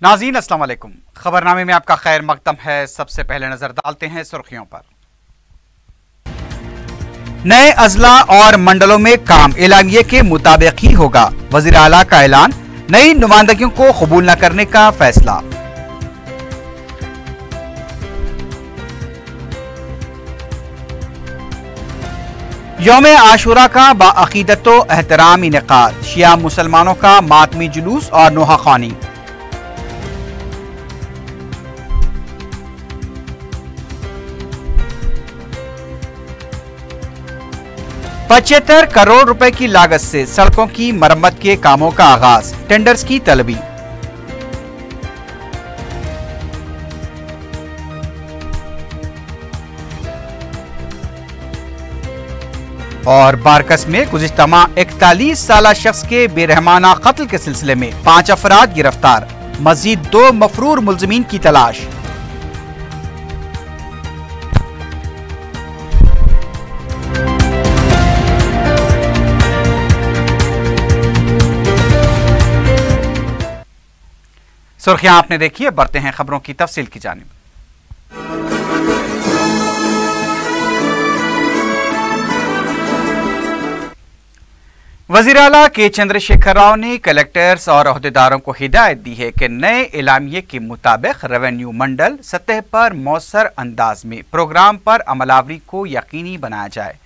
नाज़रीन अस्सलाम वालेकुम। खबरनामे में आपका खैर मकदम है। सबसे पहले नजर डालते हैं सुर्खियों पर। नए अजला और मंडलों में काम एलामिये के मुताबिक ही होगा। वज़ीर आला का ऐलान। नई नुमाइंदगियों को कबूल न करने का फैसला। यौम आशूरा का बाअक़ीदतो एहतराम इनेकाद। शिया मुसलमानों का मातमी जुलूस और नोहा ख़्वानी। $75 करोड़ रुपए की लागत से सड़कों की मरम्मत के कामों का आगाज। टेंडर्स की तलबी। और बारकस में गुज़िश्ता माह 41 साला शख्स के बेरहमाना कत्ल के सिलसिले में 5 अफराद गिरफ्तार। मजीद 2 मफरूर मुल्ज़िमीन की तलाश। सुर्खियां आपने देखी है, बढ़ते हैं खबरों की तफसील की जानिब। वज़ीर आला के चंद्रशेखर राव ने कलेक्टर्स और अहदेदारों को हिदायत दी है कि नए एलामिये के मुताबिक रेवेन्यू मंडल सतह पर मौसर अंदाज में प्रोग्राम पर अमलावरी को यकीनी बनाया जाए।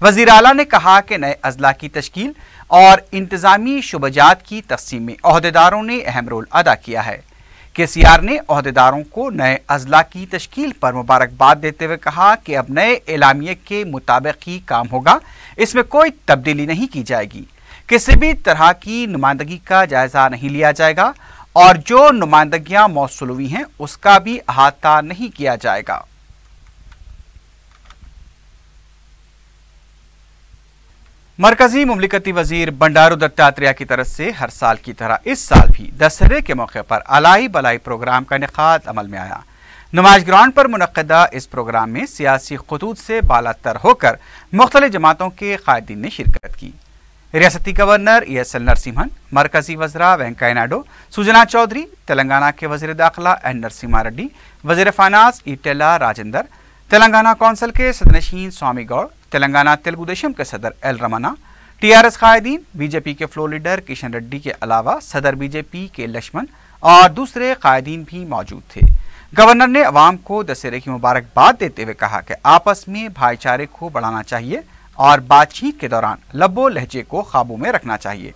वज़ीर आला ने कहा कि नए अजला की तश्कील और इंतजामी शुबजात की तक़सीम में अहदेदारों ने अहम रोल अदा किया है। KCR ने अहदेदारों को नए अजला की तश्कील पर मुबारकबाद देते हुए कहा कि अब नए एलामिये के मुताबिक ही काम होगा, इसमें कोई तब्दीली नहीं की जाएगी। किसी भी तरह की नुमाइंदगी का जायजा नहीं लिया जाएगा और जो नुमाइंदगियां मौसूल हुई हैं उसका भी अहाता नहीं किया जाएगा। मरकजी मुमलिकती वजीर बंडारू दत्तात्रेय की तरफ से हर साल की तरह इस साल भी दशहरे के मौके पर अलाई बलाई प्रोग्राम का इनेकाद अमल में आया। नुमाइश ग्राउंड पर मुनक्किदा इस प्रोग्राम में सियासी खतूत से बालातर होकर मुख्तलिफ जमातों के कायदीन ने शिरकत की। रियासती गवर्नर ESL नरसिम्हन, मरकजी वज़रा वेंकैया नायडू, सुजना चौधरी, तेलंगाना के वज़ीर दाखिला N नरसिम्हा रेड्डी, वज़ीर फाइनेंस ईटेला राजेंदर, तेलंगाना कौंसिल के सदनशीन स्वामी गौड़, तेलंगाना तेलुगु देशम के सदर L रमना, TRS कायदीन, BJP के फ्लोर लीडर किशन रेड्डी के अलावा सदर BJP के लक्ष्मण और दूसरे कायदीन भी मौजूद थे। गवर्नर ने अवाम को दशहरे की मुबारकबाद देते हुए कहा कि आपस में भाईचारे को बढ़ाना चाहिए और बातचीत के दौरान लब्बो लहजे को काबू में रखना चाहिए।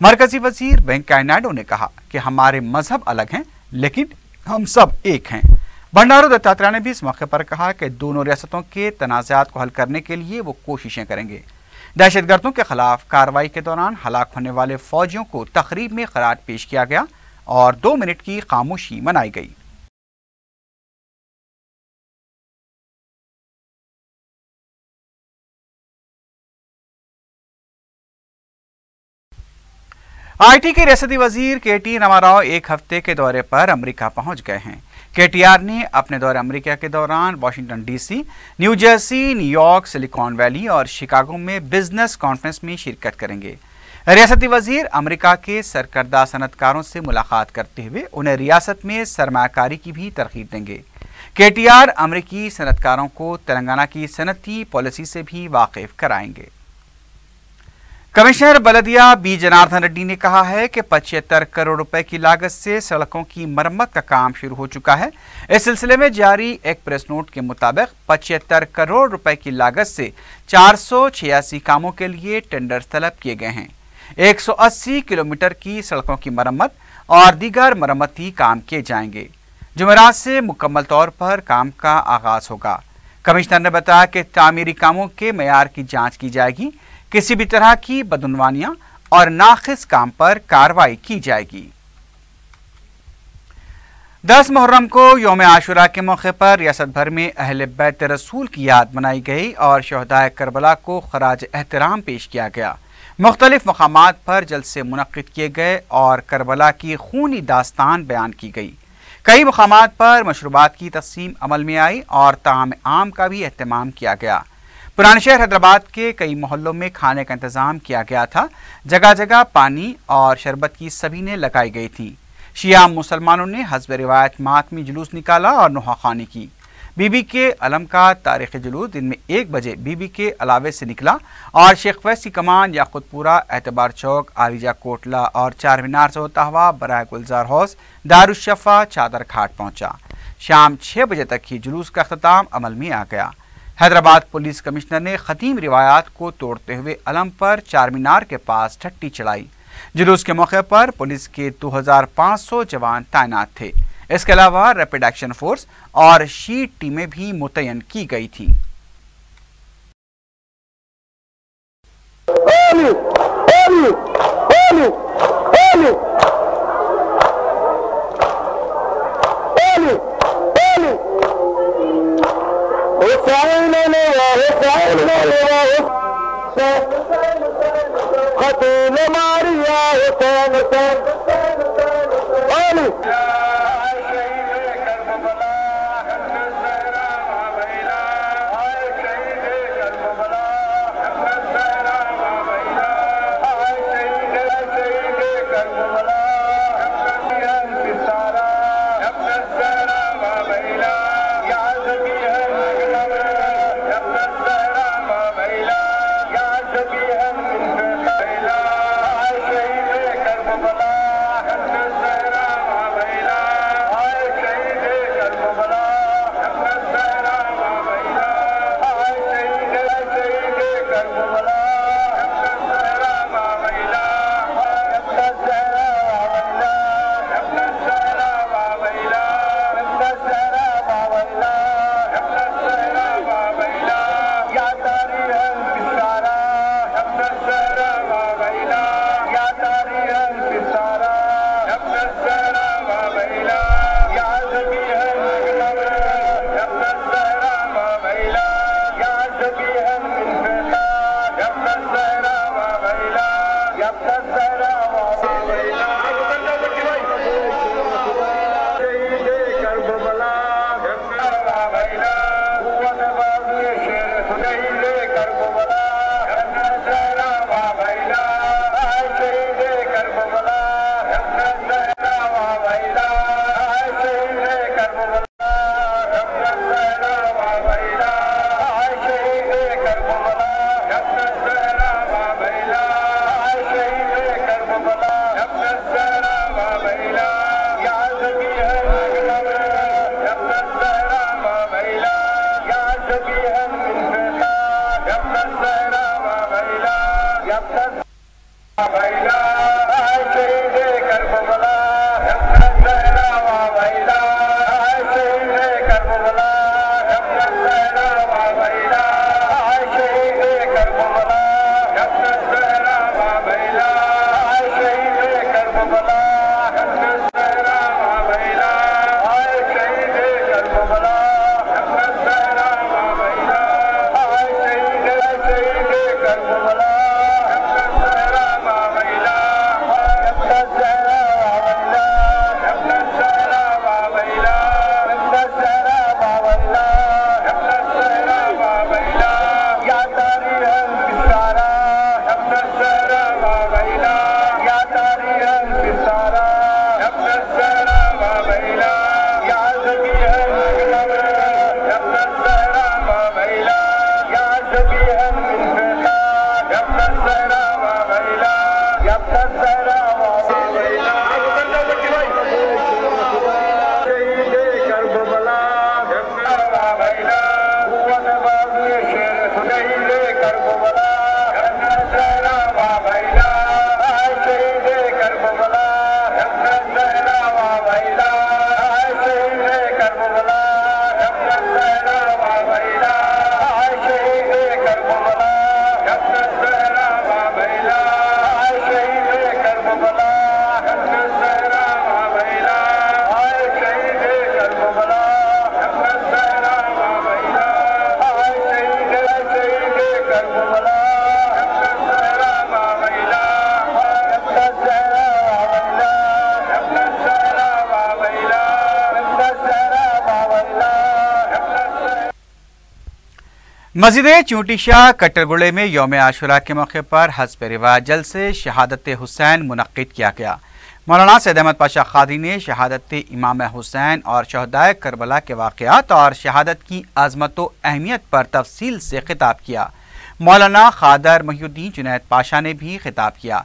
मरकजी वजीर वेंकैया नायडू ने कहा कि हमारे मजहब अलग हैं लेकिन हम सब एक हैं। बंडारू दत्तात्रेय ने भी इस मौके पर कहा कि दोनों रियासतों के तनाज़ात को हल करने के लिए वो कोशिशें करेंगे। दहशतगर्दों के खिलाफ कार्रवाई के दौरान हलाक होने वाले फौजियों को तकरीब में खराज पेश किया गया और 2 मिनट की खामोशी मनाई गई। IT के रियासती वजीर KT रामाराव एक हफ्ते के दौरे पर अमेरिका पहुंच गए हैं। KTR ने अपने दौरे अमेरिका के दौरान Washington DC, new Jersey, New York, silicon valley और शिकागो में बिजनेस कॉन्फ्रेंस में शिरकत करेंगे। रियासती वजीर अमेरिका के सरकर्दा सनतकारों से मुलाकात करते हुए उन्हें रियासत में सरमायाकारी की भी तरगीब देंगे। KTR अमेरिकी सनतकारों को तेलंगाना की सनती पॉलिसी से भी वाकिफ कराएंगे। कमिश्नर बलदिया B जनार्दन रेड्डी ने कहा है कि 75 करोड़ रुपए की लागत से सड़कों की मरम्मत का काम शुरू हो चुका है। इस सिलसिले में जारी एक प्रेस नोट के मुताबिक 75 करोड़ रुपए की लागत से 486 कामों के लिए टेंडर तलब किए गए हैं। 180 किलोमीटर की सड़कों की मरम्मत और दीगर मरम्मती काम किए जाएंगे। जुमेरात से मुकम्मल तौर पर काम का आगाज होगा। कमिश्नर ने बताया कि तामीरी कामों के मेयार की जाँच की जाएगी, किसी भी तरह की बदउनवानियां और नाखिस काम पर कार्रवाई की जाएगी। 10 मुहर्रम को यौम आशूरा के मौके पर रियासत भर में अहले बैत रसूल की याद मनाई गई और शहदाए करबला को खराज एहतराम पेश किया गया। मुख्तलिफ मकामात पर जलसे मुनक्किद किए गए और करबला की खूनी दास्तान बयान की गई। कई मकामात पर मशरूबात की तक़सीम अमल में आई और ताम आम का भी एहतमाम किया गया। पुराने शहर हैदराबाद के कई मोहल्लों में खाने का इंतजाम किया गया था। जगह जगह पानी और शरबत की सबीनें लगाई गई थी। شیعہ مسلمانوں نے حسب روایت ماتمی جلوس نکالا اور نوحہ خوانی کی۔ بی بی کے علم کا تاریخی جلوس دن میں 1 بجے بی بی کے علاوے سے نکلا اور شیخ فیض کی کمان یاقوت پورہ، اعتبار چوک، عالیجہ کوٹلہ اور چار مینار سے ہوتا ہوا برائے گلزار ہاؤس، دارالشفا، چادر گھاٹ پہنچا۔ شام 6 بجے تک ہی جلوس کا اختتام عمل میں آ گیا۔ حیدرآباد پولیس کمشنر نے قدیم روایات کو توڑتے ہوئے علم پر چار مینار کے پاس ٹھٹی چڑھائی۔ جلوس کے موقع پر پولیس کے 2500 جوان تعینات تھے۔ اس کے علاوہ ریپڈ ایکشن فورس اور شیٹ ٹیمیں بھی متعین کی گئی تھیں۔ مسجد چونٹی شاہ کٹرگڑے میں یوم عاشوراء کے موقع پر حسب رواج جلسے شہادت حسین منعقد کیا گیا۔ مولانا سید احمد پاشا قادری نے شہادت امام حسین اور شہدائے کربلا کے واقعات اور شہادت کی عظمت و اہمیت پر تفصیل سے خطاب کیا۔ مولانا خادر محی الدین جنید پاشا نے بھی خطاب کیا۔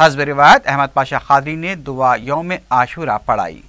حسب روایت احمد پاشا قادری نے دعا یوم عاشورہ پڑھائی۔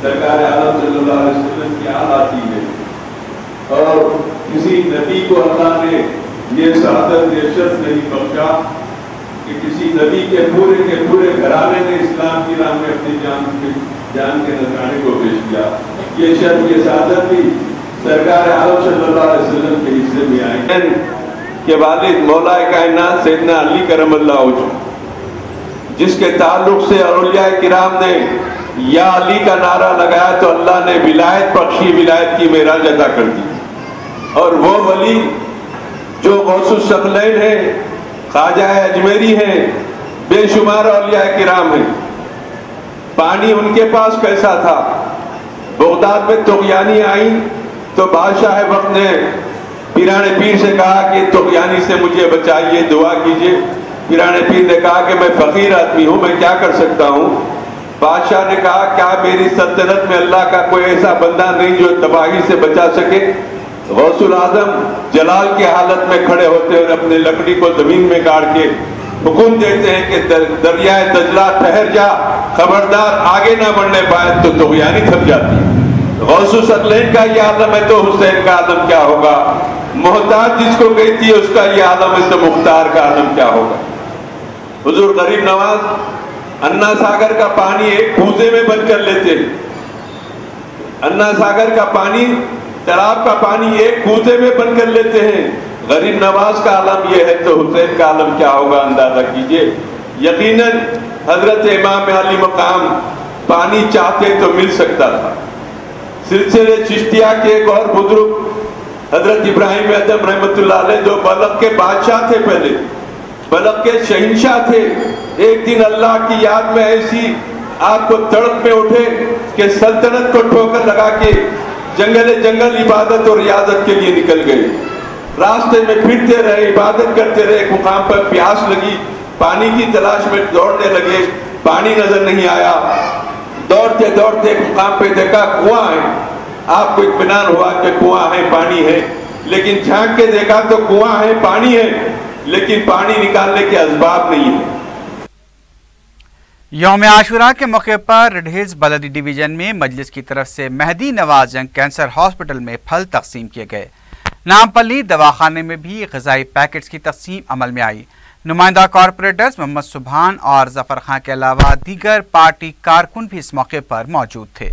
سرکار عالم صلی اللہ علیہ وسلم کی آتی ہے اور کسی نبی کو اللہ نے یہ سعادت یہ شرف نہیں بخشا کہ کسی نبی کے پورے گھرانے نے اسلام کی راہ میں اپنی جان کے نذرانے کو پیش کیا۔ یہ شرف یہ سعادت بھی سرکار عالم صلی اللہ علیہ وسلم کے حصے میں آئی کہ والد مولا کائنات سیدنا علی کرم اللہ وجہ جس کے تعلق سے اولیاء کرام نے یا علی کا نعرہ لگایا تو اللہ نے ولایت بخشی، ولایت کی معراج عطا کر دی۔ اور وہ ولی جو غوث الثقلین ہیں، خواجہ اجمیری ہیں، بے شمار اولیاء کرام ہیں، پانی ان کے پاس کیسا تھا؟ بغداد میں طغیانی آئیں تو بادشاہ وقت نے پیران پیر سے کہا کہ طغیانی سے مجھے بچائیے، دعا کیجئے۔ پیران پیر نے کہا کہ میں فقیر آدمی ہوں، میں کیا کر سکتا ہوں؟ بادشاہ نے کہا کیا میری سلطنت میں اللہ کا کوئی ایسا بندہ نہیں جو تباہی سے بچا سکے؟ غوث العظم جلال کی حالت میں کھڑے ہوتے ہیں اور اپنے لکڑی کو زمین میں گاڑ کے حکم دیتے ہیں کہ دریائے دجلہ ٹھہر جا، خبردار آگے نہ بڑھنے پائے تو طغیانی تھک جاتی۔ غوث الثقلین کا یہ عالم ہے تو حسین کا عالم کیا ہوگا؟ محتاج جس کو کہتی ہے اس کا یہ عالم ہے تو مختار کا عالم کیا ہوگا؟ حضور غریب نواز انا ساگر کا پانی ایک کوزے میں بند کر لیتے ہیں، انا ساگر کا پانی، تالاب کا پانی ایک کوزے میں بند کر لیتے ہیں۔ غریب نواز کا عالم یہ ہے تو حسین کا عالم کیا ہوگا؟ اندازہ کیجئے۔ یقیناً حضرت امام علی مقام پانی چاہتے تو مل سکتا تھا۔ سلسلے چشتیہ کے ایک اور بزرگ حضرت ابراہیم ادم رحمۃ اللہ علیہ جو بلخ کے بادشاہ تھے، پہلے بلخ کے شہنشاہ تھے، ایک دن اللہ کی یاد میں ایسی آپ کو تڑپ میں اٹھے کہ سلطنت کو ٹھوکر لگا کے جنگل عبادت اور ریاضت کے لیے نکل گئے۔ راستے میں پھرتے رہے، عبادت کرتے رہے، ایک مقام پر پیاس لگی، پانی کی تلاش میں دوڑنے لگے، پانی نظر نہیں آیا۔ دوڑتے دوڑتے ایک مقام پہ دیکھا کنواں ہے، آپ کو اطمینان ہوا کہ کنواں ہے، پانی ہے، لیکن جھانک کے دیکھا تو کنواں ہے، پانی ہے، लेकिन पानी निकालने के असबाब नहीं है। यौम आशुरा के मौके पर रेड हिल्स बलदी डिवीजन में मजलिस की तरफ से मेहदी नवाज जंग कैंसर हॉस्पिटल में फल तकसीम किए गए। नामपल्ली दवाखाने में भी ग़िज़ाई पैकेट्स की तकसीम अमल में आई। नुमाइंदा कॉरपोरेटर्स मोहम्मद सुबहान और जफर खां के अलावा दीगर पार्टी कारकुन भी इस मौके पर मौजूद थे।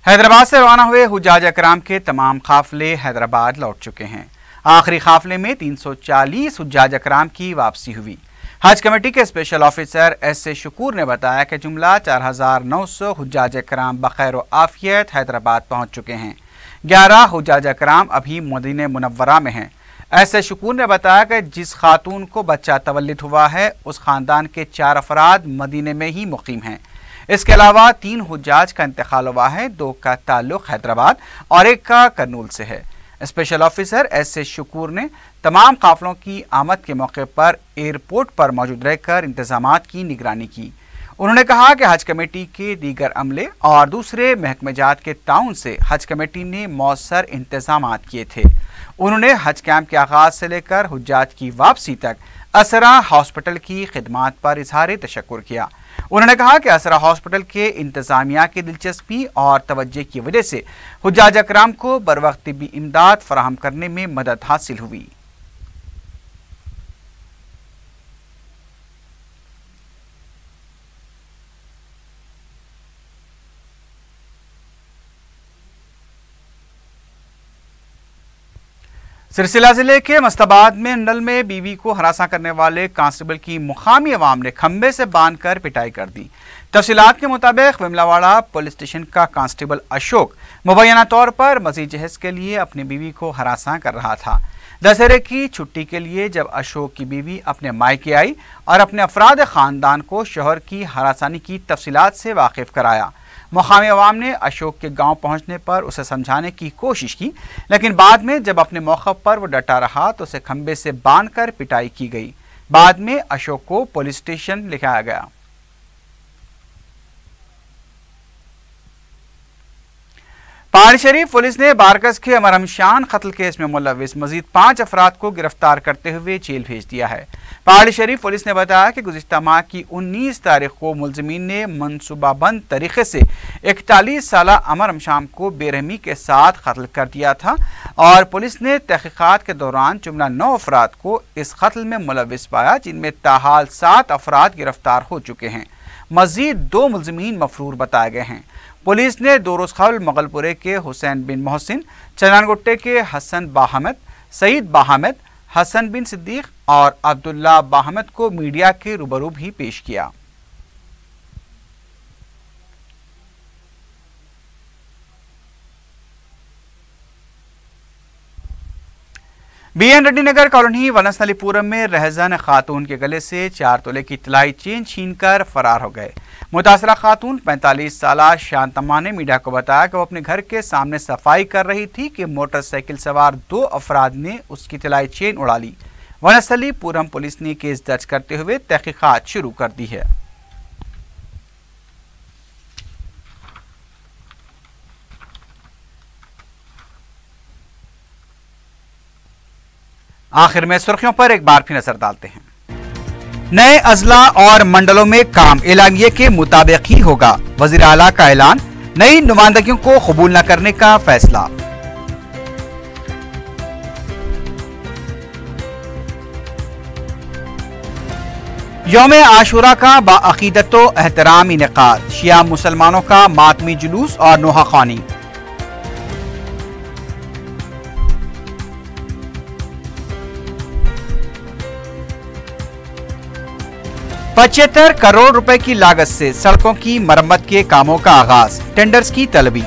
हैदराबाद से रवाना हुए हुज्जाज अकराम के तमाम काफिले हैदराबाद लौट चुके हैं। आखिरी काफिले में 340 हुज्जाज अकराम की वापसी हुई। हज कमेटी के special officer S A Shakoor ने बताया कि जुमला 4900 हुज्जाज अकराम बखैर आफियत हैदराबाद पहुंच चुके हैं। 11 हुज्जाज अकराम अभी मदीने मुनव्वरा में हैं। एस ए शकूर ने बताया कि जिस खातून को बच्चा तवल्लिद हुआ है उस खानदान के 4 अफराद मदीने में ही मुकीम हैं। इसके अलावा 3 हुज्जाज का इंतकाल हुआ है, 2 का ताल्लुक हैदराबाद और 1 का करनूल से है। Special officer S A Shakoor ने तमाम काफिलों की आमद के मौके पर एयरपोर्ट पर मौजूद रहकर इंतजामात की निगरानी की। उन्होंने कहा कि हज कमेटी के दीगर अमले और दूसरे महकमेजात के ताउन से हज कमेटी ने मौसर इंतजामात किए थे। उन्होंने हज कैंप के आगाज से लेकर हुज्जाज की वापसी तक असरा हॉस्पिटल की खिदमात पर इजहार तशक्कुर किया। उन्होंने कहा कि असरा हॉस्पिटल के इंतजामिया की दिलचस्पी और तवज्जो की वजह से हुज्जाज अकराम को बरवक्त तिब्बी इमदाद फराहम करने में मदद हासिल हुई। सिलसिला जिले के मस्ताबाद में नल में बीवी को हरासा करने वाले कांस्टेबल की मुकामी अवाम ने खंबे से बांधकर पिटाई कर दी। तफसीलात के मुताबिक विमलावाड़ा पुलिस स्टेशन का कांस्टेबल अशोक मुबैना तौर पर मजीद जहेज के लिए अपनी बीवी को हरासा कर रहा था। दशहरे की छुट्टी के लिए जब अशोक की बीवी अपने मायके आई और अपने अफराद खानदान को शोहर की हरासानी की तफसीलात से वाकिफ कराया। मुकामी अवाम ने अशोक के गांव पहुंचने पर उसे समझाने की कोशिश की, लेकिन बाद में जब अपने मौके पर वो डटा रहा तो उसे खंबे से बांधकर पिटाई की गई। बाद में अशोक को पुलिस स्टेशन लिखाया गया। पहाड़ी शरीफ पुलिस ने बारकस के अमर हमशान कत्ल केस में मुलविस मजीद 5 अफराद को गिरफ्तार करते हुए जेल भेज दिया है। पहाड़ी शरीफ पुलिस ने बताया कि गुज़िश्ता माह की 19 तारीख को मुलजिमीन ने मनसूबाबंद तरीके से 41 साला अमर हमशान को बेरहमी के साथ कत्ल कर दिया था और पुलिस ने तहकीकात के दौरान जुमला 9 अफराद को इस कत्ल में मुलविस पाया, जिनमें ताहाल 7 अफराद गिरफ्तार हो चुके हैं। मजीद 2 मुलजिमीन मफरूर बताए गए हैं। पुलिस ने 2 रोज़ कबल मगलपुरे के हुसैन बिन मोहसिन, चनानगुट्टे के हसन बाहमद, सईद बाहमद, हसन बिन सिद्दीक और अब्दुल्ला बाहमद को मीडिया के रूबरू भी पेश किया। बीएन रेड्डी नगर कॉलोनी वनस्थलीपुरम में रहजन खातून के गले से 4 तोले की तलाई चेन छीनकर फरार हो गए। मुतासरा खातून 45 साला शांतम्मा ने मीडिया को बताया कि वो अपने घर के सामने सफाई कर रही थी कि मोटरसाइकिल सवार 2 अफराद ने उसकी तलाई चेन उड़ा ली। वनस्थलीपुरम पुलिस ने केस दर्ज करते हुए तहकीकात शुरू कर दी है। आखिर में सुर्खियों पर एक बार फिर नजर डालते हैं। नए अजला और मंडलों में काम एलानिये के मुताबिक ही होगा। वजीर आला का ऐलान। नई नुमाइंदगियों को कबूल न करने का फैसला। यौम आशुरा का बाअकीदतो एहतराम इनेकाद। शिया मुसलमानों का मातमी जुलूस और नोहा ख़्वानी। $75 करोड़ रुपए की लागत से सड़कों की मरम्मत के कामों का आगाज। टेंडर्स की तलबी।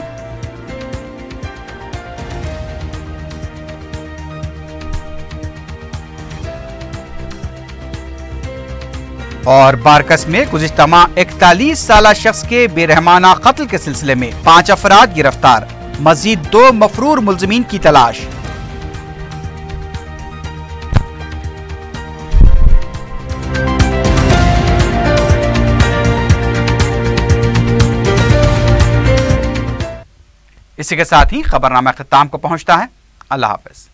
और बारकस में गुज़िश्ता माह 41 साला शख्स के बेरहमाना कत्ल के सिलसिले में 5 अफराद गिरफ्तार। मजीद 2 मफरूर मुलजिमीन की तलाश। इसी के साथ ही खबरनामा ख़िताम को पहुंचता है। اللہ حافظ.